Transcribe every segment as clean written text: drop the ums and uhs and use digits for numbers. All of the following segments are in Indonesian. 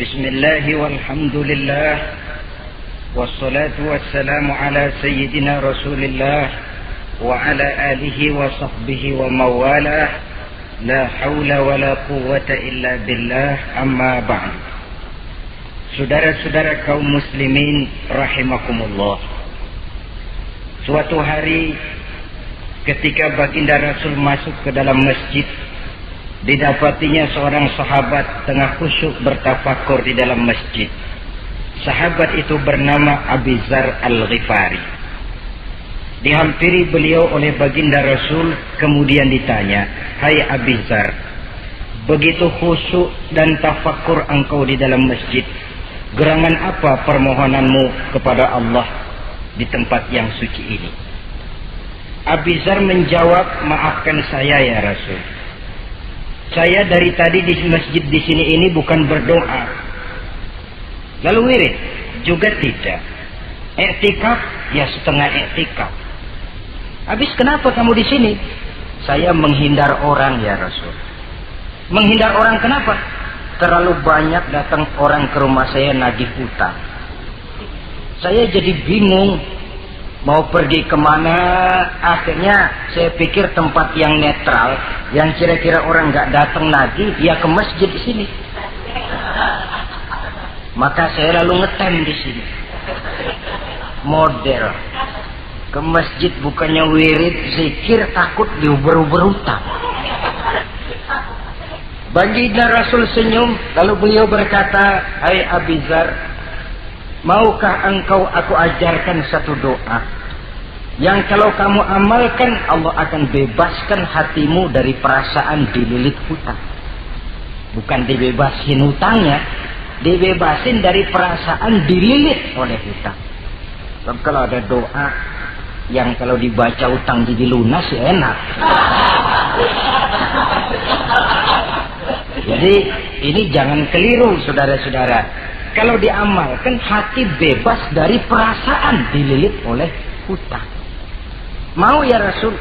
Bismillah walhamdulillah wassalatu wassalamu ala sayyidina Rasulillah wa ala alihi wa sahbihi wa mawalah. La hawla wa la quwwata illa billah, amma ba'd. Saudara-saudara kaum muslimin rahimakumullah. Suatu hari ketika baginda Rasul masuk ke dalam masjid, didapatinya seorang sahabat tengah khusyuk bertafakur di dalam masjid. Sahabat itu bernama Abi Dzar Al-Ghifari. Dihampiri beliau oleh baginda Rasul, kemudian ditanya, "Hai Abi Dzar, begitu khusyuk dan tafakur engkau di dalam masjid, gerangan apa permohonanmu kepada Allah di tempat yang suci ini?" Abi Dzar menjawab, "Maafkan saya ya Rasul. Saya dari tadi di masjid di sini ini bukan berdoa. Lalu wirid juga tidak. Iktikaf ya setengah iktikaf. Habis kenapa kamu di sini?" "Saya menghindar orang ya Rasul." "Menghindar orang kenapa?" "Terlalu banyak datang orang ke rumah saya nagih hutang. Saya jadi bingung mau pergi kemana. Akhirnya saya pikir tempat yang netral, yang kira-kira orang nggak datang lagi, ya ke masjid di sini. Maka saya lalu ngetem di sini. Model ke masjid bukannya wirid, zikir, takut diuber-uber hutang." Baginda Rasul senyum, lalu beliau berkata, "Hai Abi Dzar, maukah engkau aku ajarkan satu doa yang kalau kamu amalkan Allah akan bebaskan hatimu dari perasaan dililit hutang." Bukan dibebasin hutangnya, dibebasin dari perasaan dililit oleh hutang. Sebab kalau ada doa yang kalau dibaca hutang jadi lunas ya enak. Jadi ini jangan keliru saudara-saudara. Kalau diamalkan hati bebas dari perasaan dililit oleh hutang. Mau ya Rasul?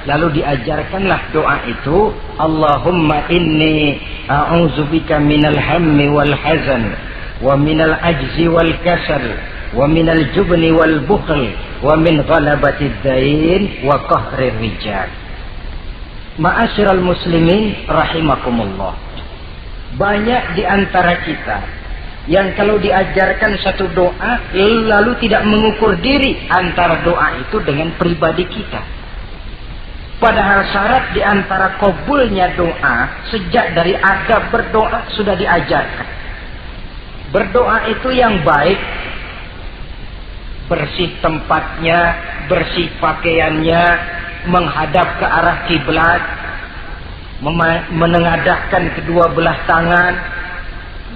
Lalu diajarkanlah doa itu, Allahumma inni a'udzubika minal hammi wal hazan wa minal ajzi wal kasal wa minal jubni wal bukhl wa min ghalabatid dain wa qahrir rijal. Ma'asyiral muslimin rahimakumullah. Banyak di antara kita yang kalau diajarkan satu doa lalu tidak mengukur diri antara doa itu dengan pribadi kita. Padahal syarat di antara kabulnya doa sejak dari adab berdoa sudah diajarkan. Berdoa itu yang baik, bersih tempatnya, bersih pakaiannya, menghadap ke arah kiblat, menengadahkan kedua belah tangan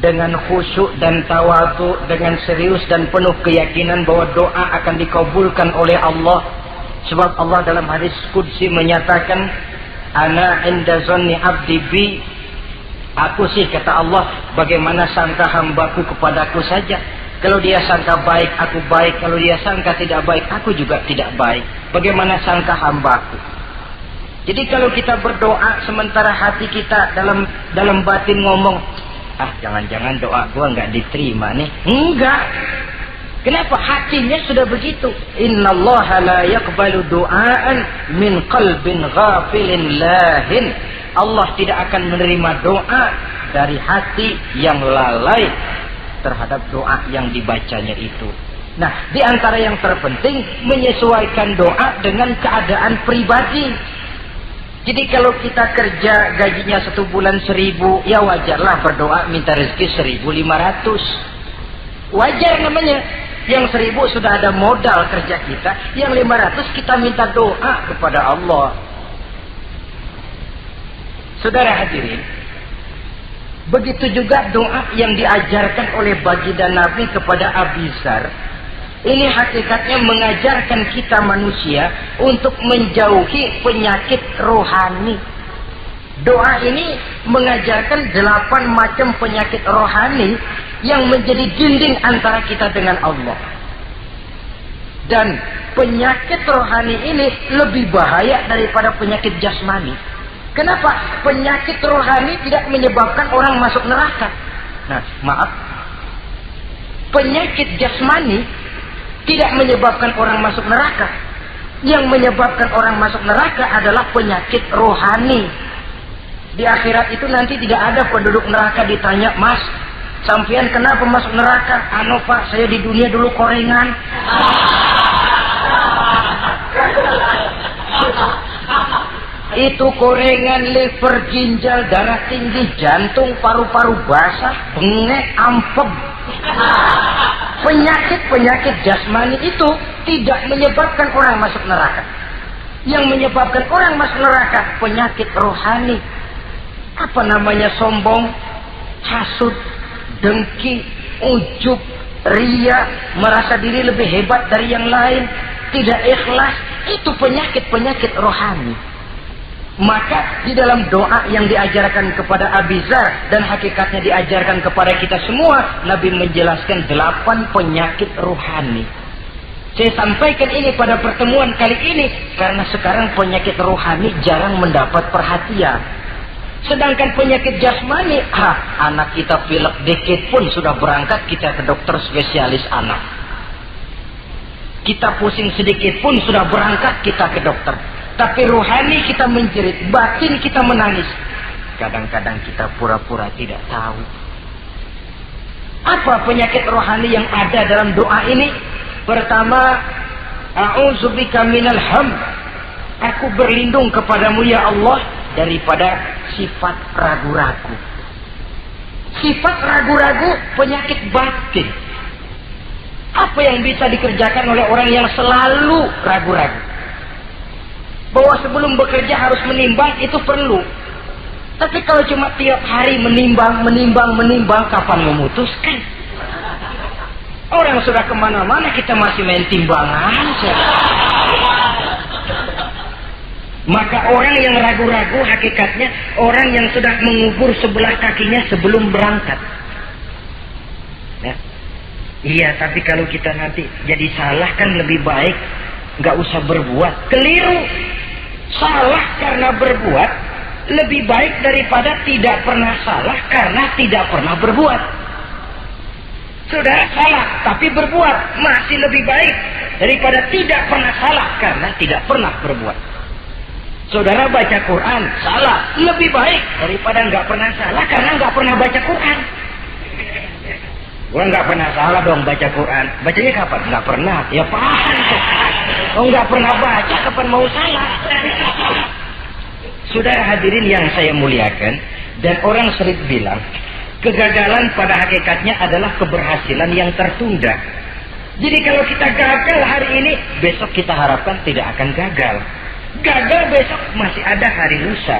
dengan khusyuk dan tawadhu, dengan serius dan penuh keyakinan bahwa doa akan dikabulkan oleh Allah. Sebab Allah dalam hadis qudsi menyatakan, "Ana inda zanni abdi bi." Aku sih, kata Allah, bagaimana sangka hambaku kepadaku saja. Kalau dia sangka baik, aku baik. Kalau dia sangka tidak baik, aku juga tidak baik. Bagaimana sangka hambaku? Jadi kalau kita berdoa sementara hati kita dalam batin ngomong, jangan-jangan doa gua nggak diterima nih. Enggak. Kenapa? Hatinya sudah begitu. Innallaha la yaqbalu du'aan min qalbin ghafilin lahin. Allah tidak akan menerima doa dari hati yang lalai terhadap doa yang dibacanya itu. Nah, di antara yang terpenting menyesuaikan doa dengan keadaan pribadi. Jadi kalau kita kerja gajinya 1 bulan 1.000, ya wajarlah berdoa minta rezeki 1.500. Wajar namanya. Yang 1.000 sudah ada modal kerja kita, yang 500 kita minta doa kepada Allah. Saudara hadirin, begitu juga doa yang diajarkan oleh baginda Nabi kepada Abi Dzar. Ini hakikatnya mengajarkan kita manusia untuk menjauhi penyakit rohani. Doa ini mengajarkan 8 macam penyakit rohani yang menjadi dinding antara kita dengan Allah. Dan penyakit rohani ini lebih bahaya daripada penyakit jasmani. Kenapa? Penyakit rohani tidak menyebabkan orang masuk neraka. Nah, maaf. Penyakit jasmani tidak menyebabkan orang masuk neraka. Yang menyebabkan orang masuk neraka adalah penyakit rohani. Di akhirat itu nanti tidak ada penduduk neraka ditanya, "Mas, sampean kenapa masuk neraka?" "Anu Pak, saya di dunia dulu korengan." Itu korengan, liver, ginjal, darah tinggi, jantung, paru-paru basah, bengek, ampem. Penyakit-penyakit jasmani itu tidak menyebabkan orang masuk neraka. Yang menyebabkan orang masuk neraka penyakit rohani. Apa namanya? Sombong, hasud, dengki, ujub, ria, merasa diri lebih hebat dari yang lain, tidak ikhlas. Itu penyakit-penyakit rohani. Maka di dalam doa yang diajarkan kepada Abi Dzar dan hakikatnya diajarkan kepada kita semua, Nabi menjelaskan 8 penyakit rohani. Saya sampaikan ini pada pertemuan kali ini karena sekarang penyakit rohani jarang mendapat perhatian. Sedangkan penyakit jasmani, anak kita pilek dikit pun sudah berangkat kita ke dokter spesialis anak. Kita pusing sedikit pun sudah berangkat kita ke dokter. Tapi rohani kita menjerit, batin kita menangis. Kadang-kadang kita pura-pura tidak tahu. Apa penyakit rohani yang ada dalam doa ini? Pertama, a'udzubika minal ham. Aku berlindung kepadamu ya Allah daripada sifat ragu-ragu. Sifat ragu-ragu penyakit batin. Apa yang bisa dikerjakan oleh orang yang selalu ragu-ragu? Bahwa sebelum bekerja harus menimbang, itu perlu. Tapi kalau cuma tiap hari menimbang, kapan memutuskan? Orang sudah kemana-mana, kita masih main timbangan. Maka orang yang ragu-ragu hakikatnya orang yang sudah mengubur sebelah kakinya sebelum berangkat. Ya. Iya, tapi kalau kita nanti jadi salah kan lebih baik nggak usah berbuat. Keliru. Salah karena berbuat lebih baik daripada tidak pernah salah karena tidak pernah berbuat. Saudara salah tapi berbuat masih lebih baik daripada tidak pernah salah karena tidak pernah berbuat. Saudara baca Quran salah lebih baik daripada nggak pernah salah karena nggak pernah baca Quran. Gua nggak pernah salah dong baca Quran. Bacanya kapan? Nggak pernah. Ya paham. Oh nggak pernah baca, kapan mau salah? Saudara hadirin yang saya muliakan, dan orang sering bilang, kegagalan pada hakikatnya adalah keberhasilan yang tertunda. Jadi kalau kita gagal hari ini, besok kita harapkan tidak akan gagal. Gagal besok masih ada hari lusa.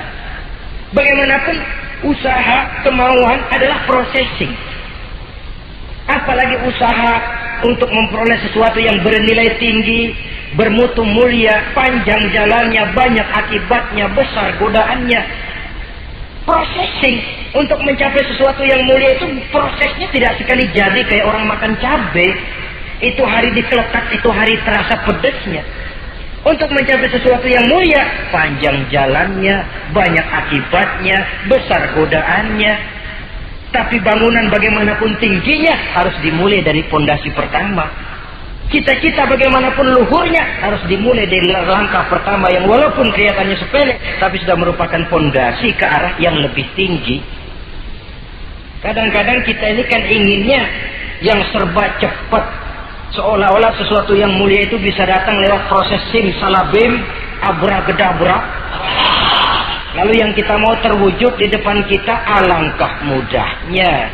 Bagaimanapun usaha, kemauan adalah processing. Apalagi usaha untuk memperoleh sesuatu yang bernilai tinggi, bermutu mulia, panjang jalannya, banyak akibatnya, besar godaannya. Processing untuk mencapai sesuatu yang mulia itu prosesnya tidak sekali jadi kayak orang makan cabai. Itu hari dikelekat, itu hari terasa pedesnya. Untuk mencapai sesuatu yang mulia, panjang jalannya, banyak akibatnya, besar godaannya. Tapi bangunan bagaimanapun tingginya harus dimulai dari pondasi pertama. Cita-cita bagaimanapun luhurnya harus dimulai dari langkah pertama yang walaupun kelihatannya sepele, tapi sudah merupakan pondasi ke arah yang lebih tinggi. Kadang-kadang kita ini kan inginnya yang serba cepat, seolah-olah sesuatu yang mulia itu bisa datang lewat proses simsalabim, abracadabra. Lalu yang kita mau terwujud di depan kita, alangkah mudahnya.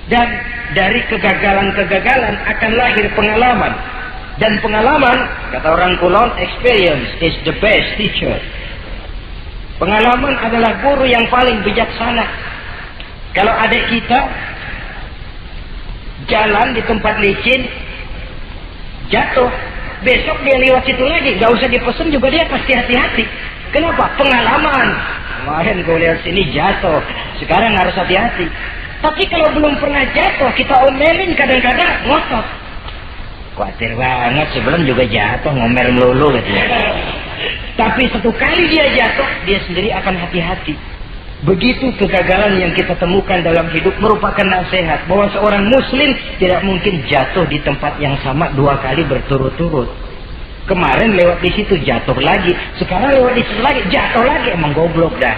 Dan dari kegagalan-kegagalan akan lahir pengalaman. Dan pengalaman, kata orang Kulon, experience is the best teacher. Pengalaman adalah guru yang paling bijaksana. Kalau adik kita jalan di tempat licin, jatuh, besok dia lewat situ lagi, gak usah dipesen juga dia pasti hati-hati. Kenapa? Pengalaman. Kemarin gue lihat sini jatuh, sekarang harus hati-hati. Tapi kalau belum pernah jatuh, kita omelin kadang-kadang ngotot. Khawatir banget, sebelum juga jatuh, ngomel melulu gitu ya. Tapi satu kali dia jatuh, dia sendiri akan hati-hati. Begitu kegagalan yang kita temukan dalam hidup merupakan nasihat bahwa seorang muslim tidak mungkin jatuh di tempat yang sama 2 kali berturut-turut. Kemarin lewat di situ jatuh lagi, sekarang lewat di situ lagi jatuh lagi, emang goblok dah.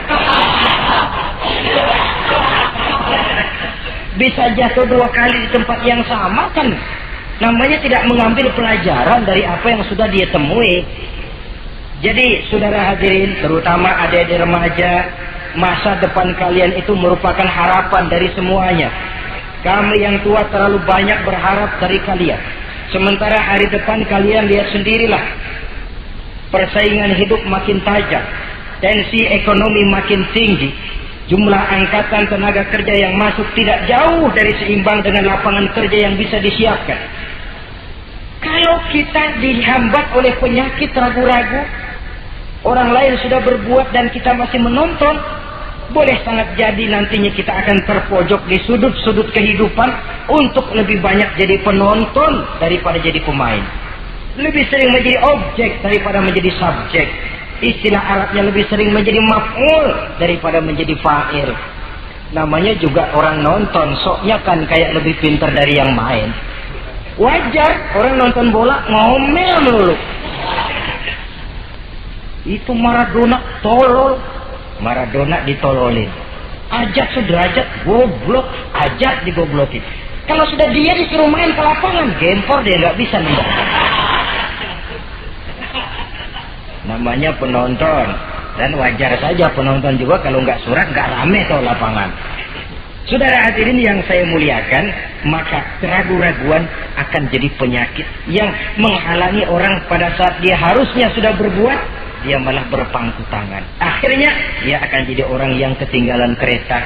Bisa jatuh 2 kali di tempat yang sama kan namanya tidak mengambil pelajaran dari apa yang sudah dia temui. Jadi saudara hadirin, terutama adik-adik remaja, masa depan kalian itu merupakan harapan dari semuanya. Kami yang tua terlalu banyak berharap dari kalian. Sementara hari depan kalian lihat sendirilah. Persaingan hidup makin tajam. Tensi ekonomi makin tinggi. Jumlah angkatan tenaga kerja yang masuk tidak jauh dari seimbang dengan lapangan kerja yang bisa disiapkan. Kalau kita dihambat oleh penyakit ragu-ragu, orang lain sudah berbuat dan kita masih menonton, boleh sangat jadi nantinya kita akan terpojok di sudut-sudut kehidupan untuk lebih banyak jadi penonton daripada jadi pemain. Lebih sering menjadi objek daripada menjadi subjek. Istilah Arabnya lebih sering menjadi maf'ul daripada menjadi fa'il. Namanya juga orang nonton, soknya kan kayak lebih pintar dari yang main. Wajar orang nonton bola ngomel melulu. Itu Maradona tolol. Maradona ditololin. Ajat sederajat goblok, ajat digoblokin. Kalau sudah dia disuruh main ke lapangan, gempor dia nggak bisa nembak. Namanya penonton, dan wajar saja penonton juga kalau nggak surat nggak rame tuh lapangan. Saudara hadirin yang saya muliakan, maka keraguan-raguan akan jadi penyakit yang menghalangi orang pada saat dia harusnya sudah berbuat, dia malah berpangku tangan. Akhirnya dia akan jadi orang yang ketinggalan kereta.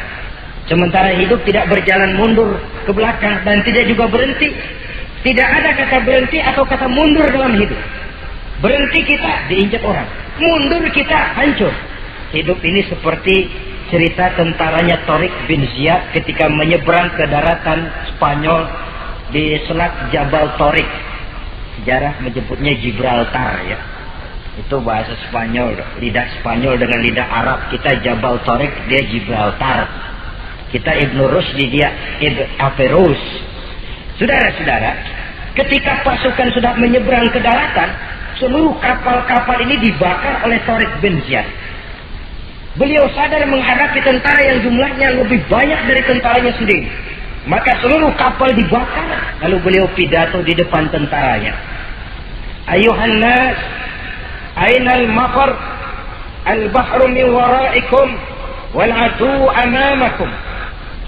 Sementara hidup tidak berjalan mundur ke belakang dan tidak juga berhenti. Tidak ada kata berhenti atau kata mundur dalam hidup. Berhenti kita diinjak orang, mundur kita hancur. Hidup ini seperti cerita tentaranya Tariq bin Ziyad ketika menyeberang ke daratan Spanyol di Selat Jabal Tariq. Sejarah menyebutnya Gibraltar ya. Itu bahasa Spanyol, lidah Spanyol dengan lidah Arab. Kita Jabal Tariq, dia Gibraltar. Kita Ibn Rushdi, dia Ibn Averus. Saudara-saudara, ketika pasukan sudah menyeberang ke daratan, seluruh kapal-kapal ini dibakar oleh Tariq bin Ziyad. Beliau sadar menghadapi tentara yang jumlahnya lebih banyak dari tentaranya sendiri. Maka seluruh kapal dibakar. Lalu beliau pidato di depan tentaranya. Ayuhan nas, ainal mafar, al-bahru min waraikum, wal adu amamakum.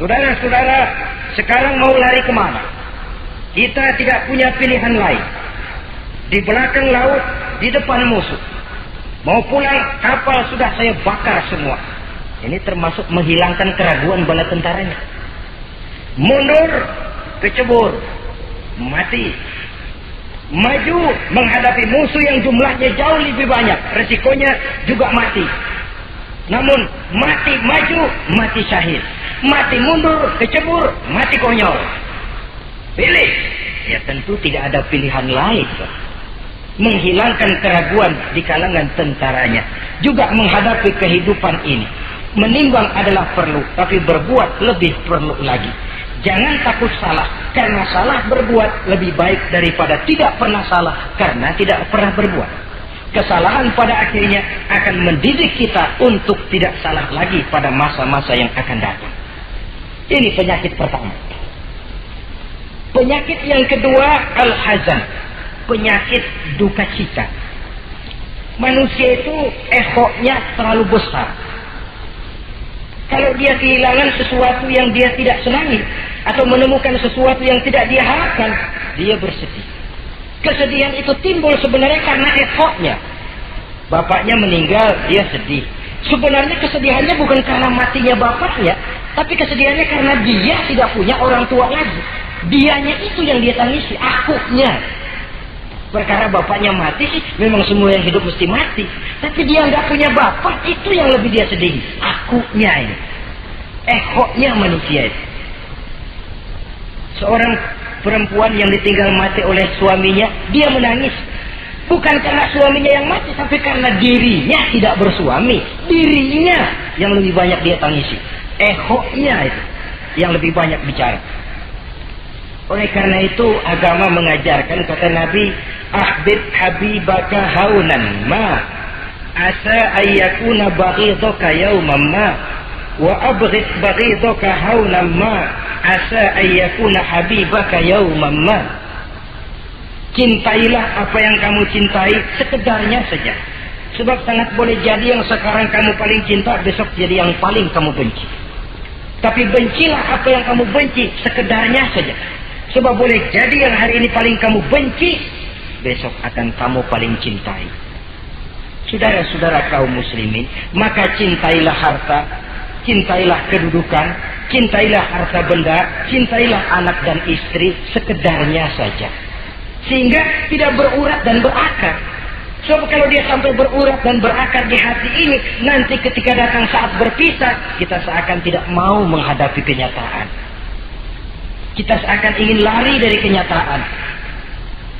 Saudara-saudara, sekarang mau lari kemana? Kita tidak punya pilihan lain. Di belakang laut, di depan musuh. Mau pulang, kapal sudah saya bakar semua. Ini termasuk menghilangkan keraguan bala tentaranya. Mundur, kecebur, mati. Maju menghadapi musuh yang jumlahnya jauh lebih banyak, resikonya juga mati. Namun mati maju, mati syahid. Mati mundur, kecebur, mati konyol. Pilih. Ya tentu tidak ada pilihan lain. Menghilangkan keraguan di kalangan tentaranya. Juga menghadapi kehidupan ini. Menimbang adalah perlu, tapi berbuat lebih perlu lagi. Jangan takut salah, karena salah berbuat lebih baik daripada tidak pernah salah karena tidak pernah berbuat. Kesalahan pada akhirnya akan mendidik kita untuk tidak salah lagi pada masa-masa yang akan datang. Ini penyakit pertama. Penyakit yang kedua, al-hazan. Penyakit duka cita. Manusia itu egonya terlalu besar. Kalau dia kehilangan sesuatu yang dia tidak senangi, atau menemukan sesuatu yang tidak dia harapkan, dia bersedih. Kesedihan itu timbul sebenarnya karena egonya. Bapaknya meninggal, dia sedih. Sebenarnya kesedihannya bukan karena matinya bapaknya, tapi kesedihannya karena dia tidak punya orang tua lagi. Dianya itu yang dia tangisi, akunya. Perkara bapaknya mati sih, memang semua yang hidup mesti mati. Tapi dia nggak punya bapak, itu yang lebih dia sedih. Akunya ini, egonya manusia itu. Seorang perempuan yang ditinggal mati oleh suaminya, dia menangis. Bukan karena suaminya yang mati, tapi karena dirinya tidak bersuami. Dirinya yang lebih banyak dia tangisi. Ehonya itu yang lebih banyak bicara. Oleh karena itu agama mengajarkan, kata Nabi, ahbib habibaka haunan ma asa ayyakuna baghidaka yawman ma wa abghid baghidaka haunan ma asa ayyakuna habibaka yawman ma. Cintailah apa yang kamu cintai sekedarnya saja. Sebab sangat boleh jadi yang sekarang kamu paling cinta, besok jadi yang paling kamu benci. Tapi bencilah apa yang kamu benci sekedarnya saja. Sebab boleh jadi yang hari ini paling kamu benci, besok akan kamu paling cintai. Saudara-saudara kaum muslimin, maka cintailah harta, cintailah kedudukan, cintailah harta benda, cintailah anak dan istri sekedarnya saja. Sehingga tidak berurat dan berakar. Sebab kalau dia sampai berurat dan berakar di hati ini, nanti ketika datang saat berpisah, kita seakan tidak mau menghadapi kenyataan. Kita seakan ingin lari dari kenyataan.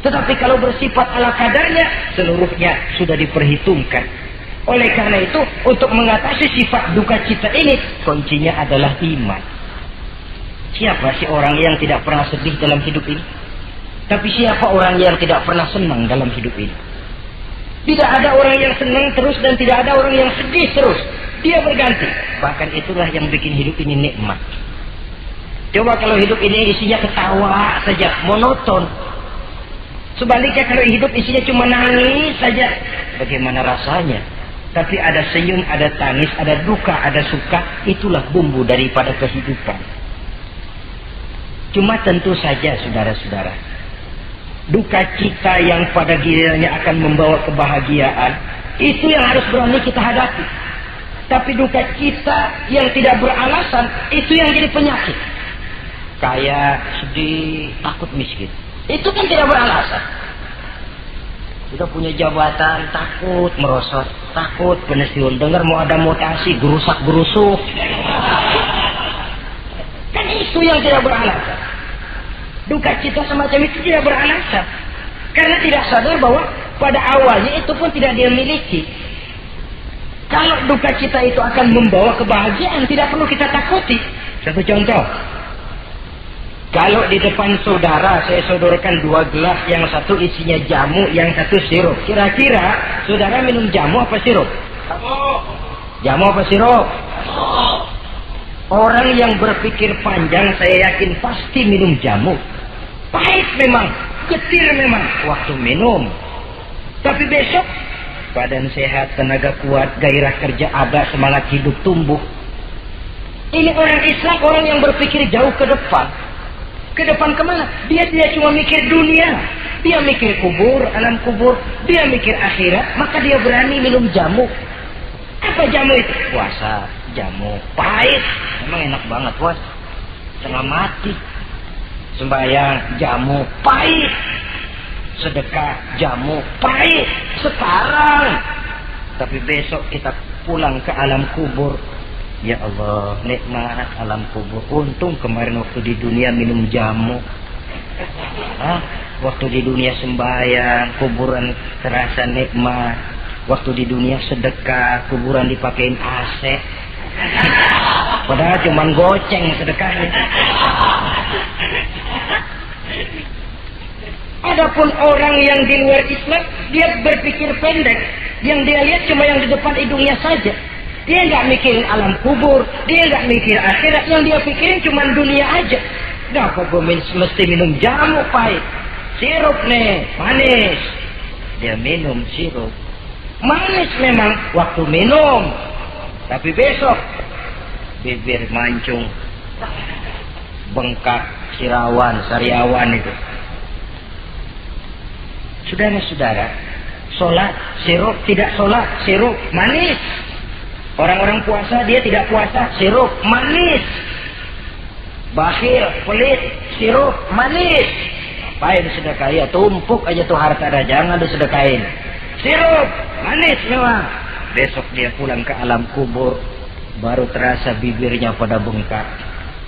Tetapi kalau bersifat ala kadarnya, seluruhnya sudah diperhitungkan. Oleh karena itu, untuk mengatasi sifat duka cita ini, kuncinya adalah iman. Siapa sih orang yang tidak pernah sedih dalam hidup ini? Tapi siapa orang yang tidak pernah senang dalam hidup ini? Tidak ada orang yang senang terus dan tidak ada orang yang sedih terus. Dia berganti. Bahkan itulah yang bikin hidup ini nikmat. Coba kalau hidup ini isinya ketawa saja, monoton. Sebaliknya kalau hidup isinya cuma nangis saja, bagaimana rasanya? Tapi ada senyum, ada tangis, ada duka, ada suka. Itulah bumbu daripada kehidupan. Cuma tentu saja saudara-saudara, duka cita yang pada gilirannya akan membawa kebahagiaan, itu yang harus berani kita hadapi. Tapi duka cita yang tidak beralasan, itu yang jadi penyakit. Kaya, sedih, takut miskin, itu kan tidak beralasan. Kita punya jabatan, takut merosot, takut pensiun, dengar mau ada mutasi, gerusak-gerusuk. Kan itu yang tidak beralasan. Duka cita semacam itu tidak beralasan. Karena tidak sadar bahwa pada awalnya itu pun tidak dia miliki. Kalau duka cita itu akan membawa kebahagiaan, tidak perlu kita takuti. Satu contoh. Kalau di depan saudara saya sodorkan 2 gelas, yang satu isinya jamu, yang satu sirup. Kira-kira saudara minum jamu apa sirup? Jamu apa sirup? Orang yang berpikir panjang saya yakin pasti minum jamu. Pahit memang, getir memang waktu minum. Tapi besok badan sehat, tenaga kuat, gairah kerja ada, semangat hidup tumbuh. Ini orang Islam, orang yang berpikir jauh ke depan. Ke depan kemana? Dia tidak cuma mikir dunia, dia mikir kubur, alam kubur, dia mikir akhirat. Maka dia berani minum jamu. Apa jamu itu? Puasa, jamu pahit, memang enak banget bos, setengah mati. Sembahyang, jamu pahit. Sedekah, jamu pahit sekarang. Tapi besok kita pulang ke alam kubur, ya Allah, nikmat alam kubur. Untung kemarin waktu di dunia minum jamu. Waktu di dunia sembahyang, kuburan terasa nikmat. Waktu di dunia sedekah, kuburan dipakein AC. Padahal cuman goceng sedekahnya. Adapun orang yang di luar Islam, dia berpikir pendek. Yang dia lihat cuma yang di depan hidungnya saja. Dia nggak mikirin alam kubur, dia nggak mikir akhirat. Yang dia pikirin cuma dunia aja. Kenapa gue mesti minum jamu pahit? Sirup nih, manis. Dia minum sirup. Manis memang waktu minum. Tapi besok bibir mancung, bengkak, sirawan, sariawan itu. Saudara-saudara, sholat, sirup, tidak sholat, sirup, manis. Orang-orang puasa, dia tidak puasa, sirup, manis. Bakhil, pelit, sirup, manis. Apain sedekah? Ya tumpuk aja tuh harta dah, jangan disedekahin. Sirup, manis memang. Besok dia pulang ke alam kubur, baru terasa bibirnya pada bengkak.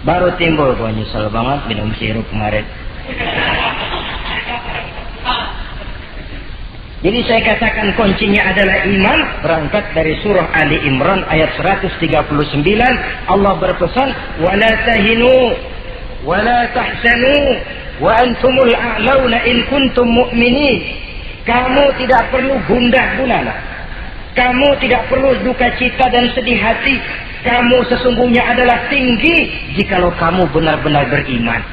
Baru timbul, gua nyesel banget minum sirup kemarin. Jadi saya katakan kuncinya adalah iman. Berangkat dari surah Ali Imran ayat 139. Allah berpesan, وَلَا تَهِنُوا وَلَا تَحْزَنُوا وَأَنْتُمُ الْأَعْلَوْنَ إِنْ كُنْتُمْ مُؤْمِنِينَ. Kamu tidak perlu gundah gulana. Kamu tidak perlu duka cita dan sedih hati. Kamu sesungguhnya adalah tinggi jikalau kamu benar-benar beriman.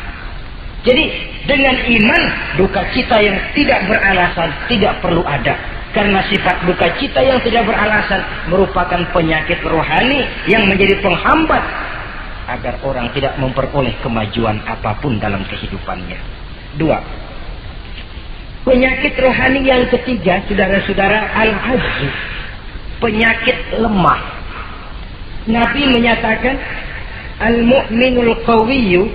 Jadi dengan iman, duka cita yang tidak beralasan tidak perlu ada. Karena sifat duka cita yang tidak beralasan merupakan penyakit rohani yang menjadi penghambat agar orang tidak memperoleh kemajuan apapun dalam kehidupannya. 2. Penyakit rohani yang ketiga, saudara-saudara, al-ajz. Penyakit lemah. Nabi menyatakan, al-mu'minul qawiyyu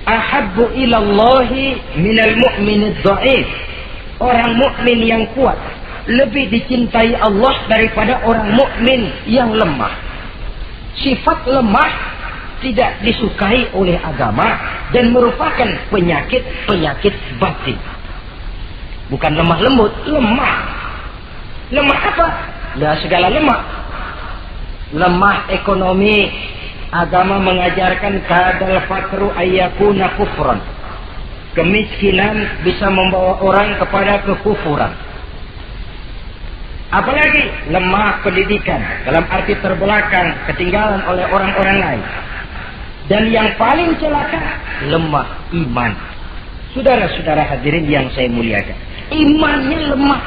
ahabbu ilallahi minal mu'minid dha'if. Orang mukmin yang kuat lebih dicintai Allah daripada orang mukmin yang lemah. Sifat lemah tidak disukai oleh agama dan merupakan penyakit batin. Bukan lemah lembut, lemah. Lemah apa? Ya segala lemah. Lemah ekonomi. Agama mengajarkan kadal fakru ayyakuna kufran. Kemiskinan bisa membawa orang kepada kekufuran. Apalagi lemah pendidikan, dalam arti terbelakang, ketinggalan oleh orang-orang lain. Dan yang paling celaka, lemah iman. Saudara-saudara hadirin yang saya muliakan, imannya lemah.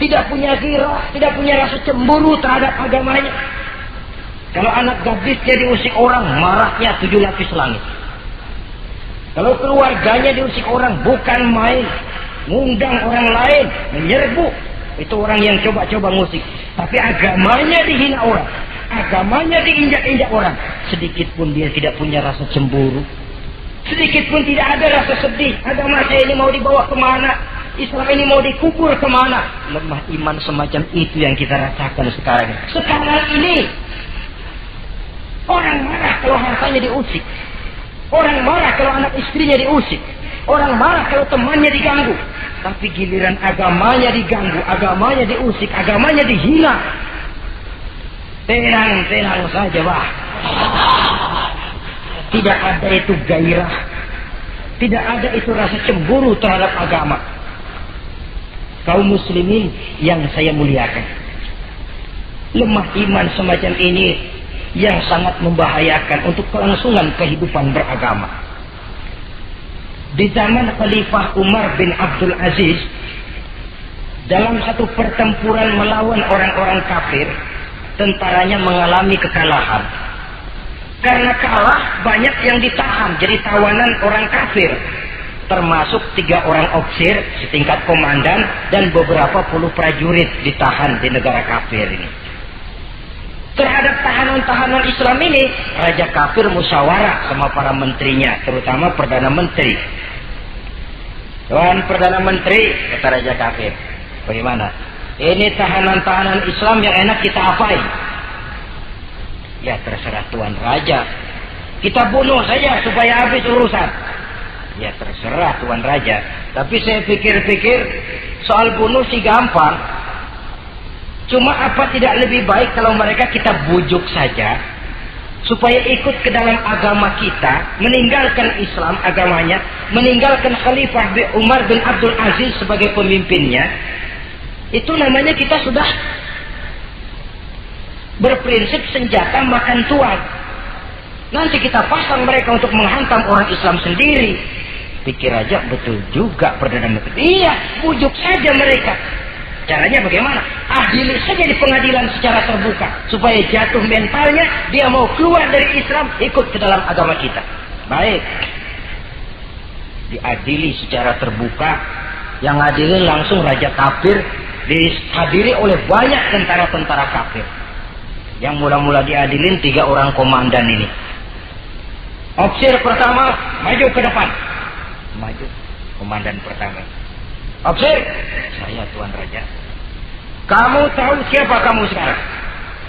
Tidak punya ghirah, tidak punya rasa cemburu terhadap agamanya. Kalau anak gadisnya diusik orang, marahnya 7 lapis langit. Kalau keluarganya diusik orang, bukan main. Ngundang orang lain, menyerbu. Itu orang yang coba-coba musik. Tapi agamanya dihina orang. Agamanya diinjak-injak orang. Sedikit pun dia tidak punya rasa cemburu. Sedikit pun tidak ada rasa sedih. Agama saya ini mau dibawa kemana? Islam ini mau dikubur kemana? Lemah iman semacam itu yang kita rasakan sekarang. Sekarang ini orang marah kalau hartanya diusik. Orang marah kalau anak istrinya diusik. Orang marah kalau temannya diganggu. Tapi giliran agamanya diganggu, agamanya diusik, agamanya dihina. Tenang-tenang saja, bah. Tidak ada itu gairah. Tidak ada itu rasa cemburu terhadap agama. Kaum muslimin yang saya muliakan, lemah iman semacam ini yang sangat membahayakan untuk kelangsungan kehidupan beragama. Di zaman Khalifah Umar bin Abdul Aziz, dalam satu pertempuran melawan orang-orang kafir, tentaranya mengalami kekalahan. Karena kalah, banyak yang ditahan jadi tawanan orang kafir, termasuk 3 orang ofisir setingkat komandan dan beberapa puluh prajurit ditahan di negara kafir ini. Terhadap tahanan-tahanan Islam ini, Raja kafir musyawarah sama para menterinya, terutama Perdana Menteri. Tuan Perdana Menteri, kata Raja kafir, bagaimana? Ini tahanan-tahanan Islam yang enak kita apain? Ya terserah Tuan Raja. Kita bunuh saja supaya habis urusan. Ya terserah Tuan Raja. Tapi saya pikir-pikir, soal bunuh sih gampang. Cuma apa tidak lebih baik kalau mereka kita bujuk saja supaya ikut ke dalam agama kita, meninggalkan Islam agamanya, meninggalkan Khalifah Umar bin Abdul Aziz sebagai pemimpinnya. Itu namanya kita sudah berprinsip senjata makan tuan. Nanti kita pasang mereka untuk menghantam orang Islam sendiri. Pikir aja, betul juga Perdana Menteri. Iya, bujuk saja mereka. Caranya bagaimana? Adili saja di pengadilan secara terbuka supaya jatuh mentalnya, dia mau keluar dari Islam, ikut ke dalam agama kita. Baik, diadili secara terbuka. Yang adilin langsung Raja kafir, dihadiri oleh banyak tentara-tentara kafir. Yang mula-mula diadilin 3 orang komandan ini. Ofisir pertama maju ke depan. Maju, komandan pertama. Ofisir, saya Tuan Raja. Kamu tahu siapa kamu sekarang?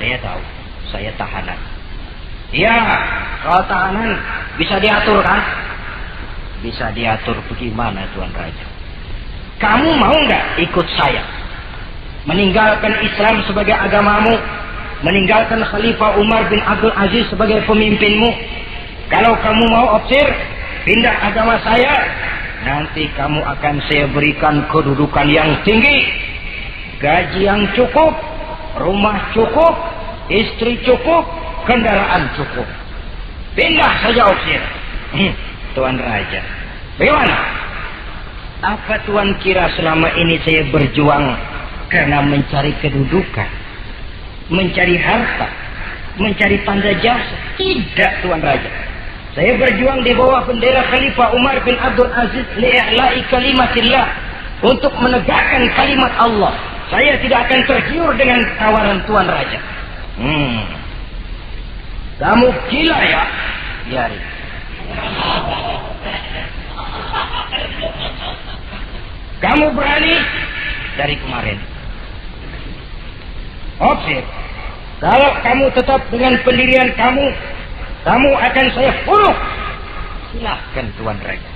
Saya tahu, saya tahanan. Iya, kalau tahanan bisa diatur kan? Bisa diatur bagaimana Tuan Raja? Kamu mau nggak ikut saya? Meninggalkan Islam sebagai agamamu, meninggalkan Khalifah Umar bin Abdul Aziz sebagai pemimpinmu. Kalau kamu mau opsir, pindah agama saya, nanti kamu akan saya berikan kedudukan yang tinggi, gaji yang cukup, rumah cukup, istri cukup, kendaraan cukup. Pindah saja opsir. Tuan Raja, bagaimana? Apa Tuan kira selama ini saya berjuang karena mencari kedudukan, mencari harta, mencari tanda jasa? Tidak, Tuan Raja. Saya berjuang di bawah bendera Khalifah Umar bin Abdul Aziz li'i'la'i kalimatillah, untuk menegakkan kalimat Allah. Saya tidak akan tergiur dengan tawaran Tuan Raja. Kamu gila ya? Biarin. Kamu berani dari kemarin. Opsir, kalau kamu tetap dengan pendirian kamu, kamu akan saya bunuh. Silahkan Tuan Raja.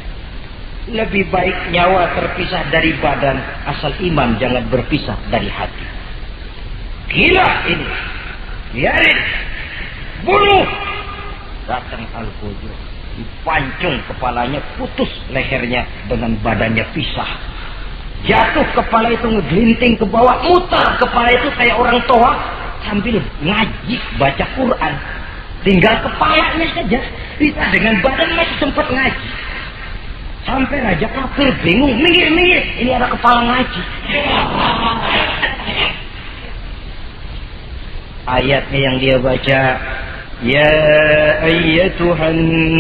Lebih baik nyawa terpisah dari badan, asal iman jangan berpisah dari hati. Gila ini. Biarin. Bunuh. Datang Al-Fujur, dipancung kepalanya, putus lehernya dengan badannya pisah. Jatuh kepala itu ngegelinting ke bawah, muter kepala itu kayak orang tua sambil ngaji baca Quran. Tinggal kepalanya saja, bisa dengan badan masih sempat ngaji. Sampai Raja kafir bingung, minggir, ini ada kepala ngaji. Ayatnya yang dia baca, ya ayyatuhan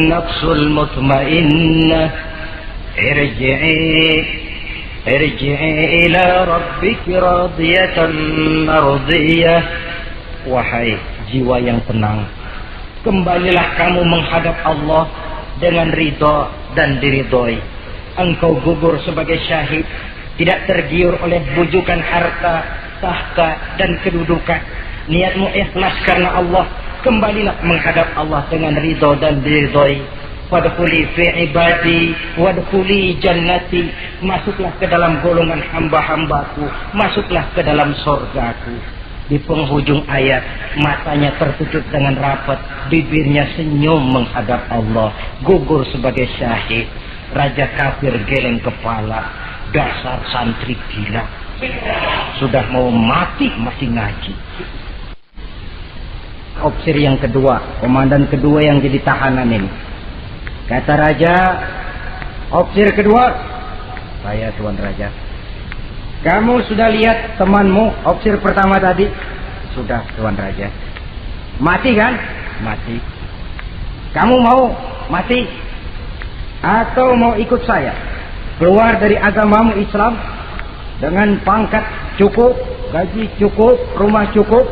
nafsul mutmainnah, irji'i ila rabbiki radiyatan mardiyah. Wahai jiwa yang tenang, kembalilah kamu menghadap Allah dengan ridha dan diridhoi. Engkau gugur sebagai syahid, tidak tergiur oleh bujukan harta, tahta dan kedudukan. Niatmu ikhlas karena Allah, kembalilah menghadap Allah dengan ridha dan diridhoi. Wadkhuli fi ibadi wadkhuli jannati, masuklah ke dalam golongan hamba-hambaku, masuklah ke dalam surgaku. Di penghujung ayat, matanya tertutup dengan rapat, bibirnya senyum menghadap Allah, gugur sebagai syahid. Raja kafir geleng kepala, dasar santri gila, sudah mau mati masih ngaji. Opsir yang kedua, komandan kedua yang jadi tahanan ini, kata Raja, opsir kedua, saya Tuan Raja. Kamu sudah lihat temanmu, opsir pertama tadi? Sudah Tuan Raja. Mati kan? Mati. Kamu mau mati? Atau mau ikut saya? Keluar dari agamamu Islam dengan pangkat cukup, gaji cukup, rumah cukup.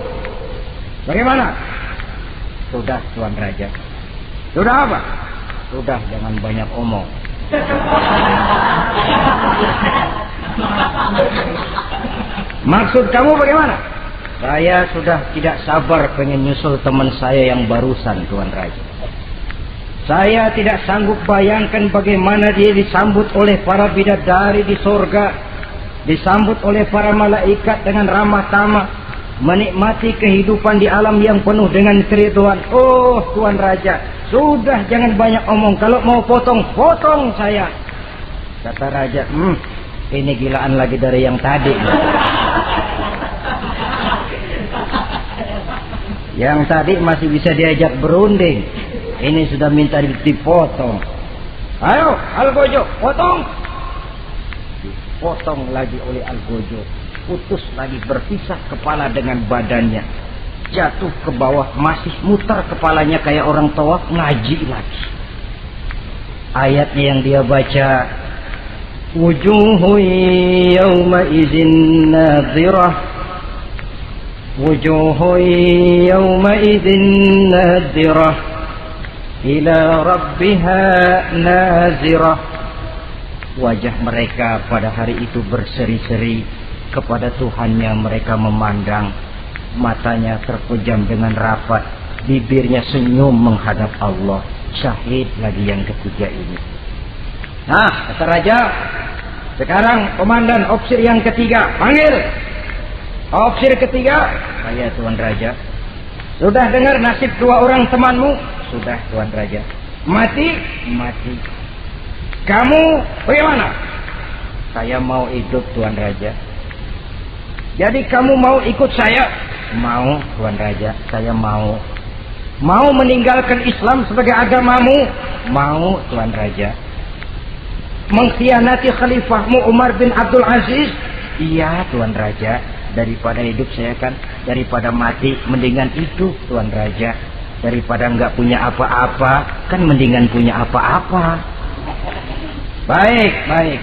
Bagaimana? Sudah Tuan Raja. Sudah apa? Sudah, jangan banyak omong. Maksud kamu bagaimana? Saya sudah tidak sabar pengen nyusul teman saya yang barusan Tuan Raja. Saya tidak sanggup bayangkan bagaimana dia disambut oleh para bidadari di surga, disambut oleh para malaikat dengan ramah tamah, menikmati kehidupan di alam yang penuh dengan keriduan. Oh Tuan Raja, sudah jangan banyak omong. Kalau mau potong saya. Kata Raja, ini gilaan lagi dari yang tadi. Yang tadi masih bisa diajak berunding, ini sudah minta dipotong. Ayo Al-Gojo, potong. Dipotong lagi oleh Al-Gojo, putus lagi, berpisah kepala dengan badannya, jatuh ke bawah, masih muter kepalanya kayak orang tawaf, ngaji lagi. Ayatnya yang dia baca, wujuhu yawma idzin nadhirah, wujuhu yawma idzin nadhirah ila rabbiha nazirah. Wajah mereka pada hari itu berseri-seri, kepada Tuhannya mereka memandang, matanya terpejam dengan rapat, bibirnya senyum menghadap Allah. Syahid lagi yang ketiga ini. Nah, kata Raja, Sekarang komandan opsir yang ketiga, panggil. Opsir ketiga, saya Tuan Raja. Sudah dengar nasib dua orang temanmu? Sudah Tuan Raja. Mati? Mati. Kamu bagaimana? Saya mau hidup Tuan Raja. Jadi kamu mau ikut saya? Mau Tuan Raja, saya mau. Mau meninggalkan Islam sebagai agamamu? Mau Tuan Raja. Mengkhianati khalifahmu Umar bin Abdul Aziz? Iya Tuan Raja. Daripada hidup saya kan, daripada mati mendingan hidup Tuan Raja. Daripada nggak punya apa-apa kan mendingan punya apa-apa. Baik, baik.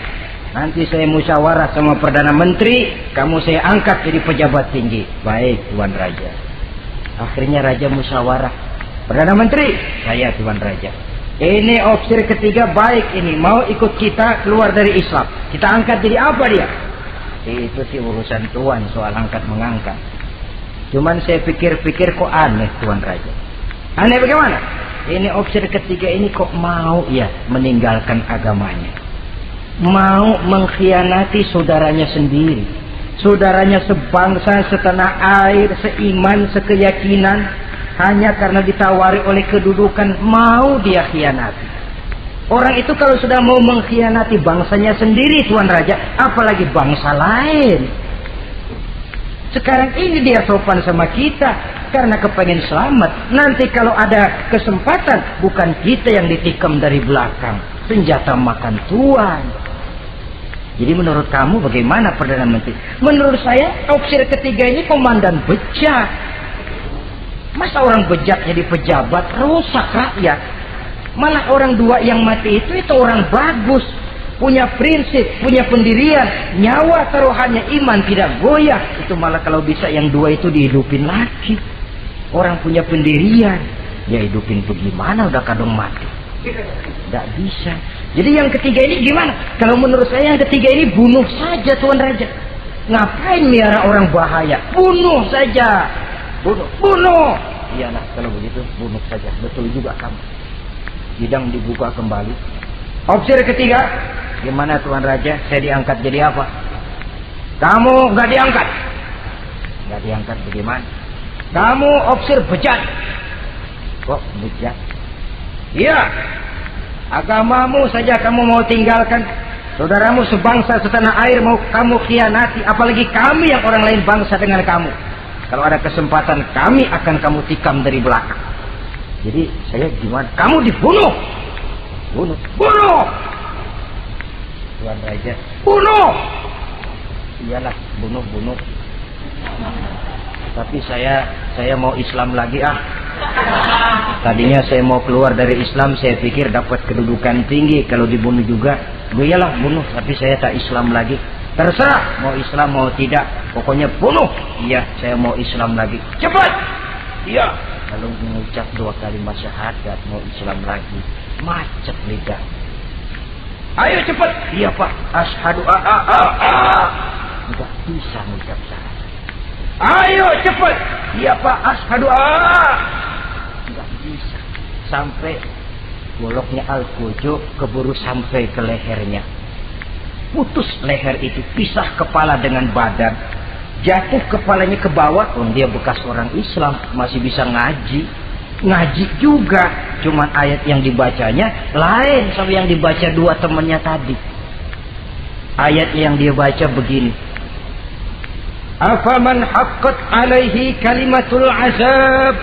Nanti saya musyawarah sama Perdana Menteri, kamu saya angkat jadi pejabat tinggi. Baik Tuan Raja. Akhirnya Raja musyawarah. Perdana Menteri, saya Tuan Raja. Ini opsir ketiga baik ini, mau ikut kita keluar dari Islam. Kita angkat jadi apa dia? Itu sih urusan Tuan soal angkat mengangkat. Cuman saya pikir-pikir kok aneh Tuan Raja. Aneh bagaimana? Ini opsir ketiga ini kok mau ya meninggalkan agamanya. Mau mengkhianati saudaranya sendiri. Saudaranya sebangsa, setanah air, seiman, sekeyakinan. Hanya karena ditawari oleh kedudukan mau dia khianati. Orang itu kalau sudah mau mengkhianati bangsanya sendiri Tuan Raja, apalagi bangsa lain. Sekarang ini dia sopan sama kita karena kepengen selamat. Nanti kalau ada kesempatan bukan kita yang ditikam dari belakang, senjata makan Tuan. Jadi menurut kamu bagaimana Perdana Menteri? Menurut saya opsir ketiga ini komandan bejat. Masa orang bejat jadi pejabat, rusak rakyat. Malah orang dua yang mati itu orang bagus, punya prinsip, punya pendirian, nyawa taruhannya iman tidak goyah. Itu malah kalau bisa yang dua itu dihidupin lagi. Orang punya pendirian, ya hidupin bagaimana udah kadang mati. Tidak bisa. Jadi yang ketiga ini gimana? Kalau menurut saya yang ketiga ini bunuh saja Tuan Raja. Ngapain miara orang bahaya? Bunuh saja. Bunuh. Iyalah kalau begitu bunuh saja. Betul juga kamu. Sidang dibuka kembali. Opsir ketiga, gimana Tuan Raja? Saya diangkat jadi apa? Kamu nggak diangkat. Nggak diangkat bagaimana? Kamu opsir bejat. Kok bejat? Iya. Agamamu saja kamu mau tinggalkan. Saudaramu sebangsa setanah air mau kamu khianati. Apalagi kami yang orang lain bangsa dengan kamu. Kalau ada kesempatan kami akan kamu tikam dari belakang. Jadi saya gimana? Kamu dibunuh. Bunuh. Tuan Raja. Bunuh. Iyalah, bunuh. Tapi saya mau Islam lagi Tadinya saya mau keluar dari Islam, saya pikir dapat kedudukan tinggi kalau dibunuh juga. Iyalah bunuh, tapi saya tak Islam lagi. Terserah mau Islam mau tidak, pokoknya bunuh. Iya, saya mau Islam lagi. Cepat. Iya. Kalau mengucap 2 kalimat syahadat mau Islam lagi, macet lidah. Ayo cepat. Iya Pak. Asyhadu Enggak bisa mengucap syahadat. Ayo cepat. Iya Pak. Asyhadu Enggak bisa. Sampai goloknya al-fujo keburu sampai ke lehernya. Putus leher itu, pisah kepala dengan badan. Jatuh kepalanya ke bawah. Dia bekas orang Islam, masih bisa ngaji juga, cuman ayat yang dibacanya lain sama yang dibaca dua temannya tadi. Ayat yang dia baca begini, afaman haqqat alaihi kalimatul azab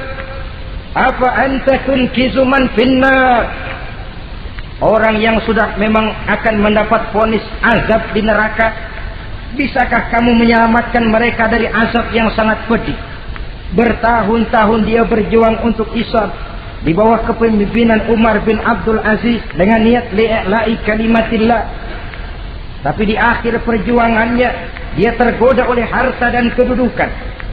afa anta tunkizu man finnar. Orang yang sudah memang akan mendapat vonis azab di neraka, bisakah kamu menyelamatkan mereka dari azab yang sangat pedih? Bertahun-tahun dia berjuang untuk Islam di bawah kepemimpinan Umar bin Abdul Aziz dengan niat li'la'i kalimatillah. Tapi di akhir perjuangannya dia tergoda oleh harta dan kedudukan.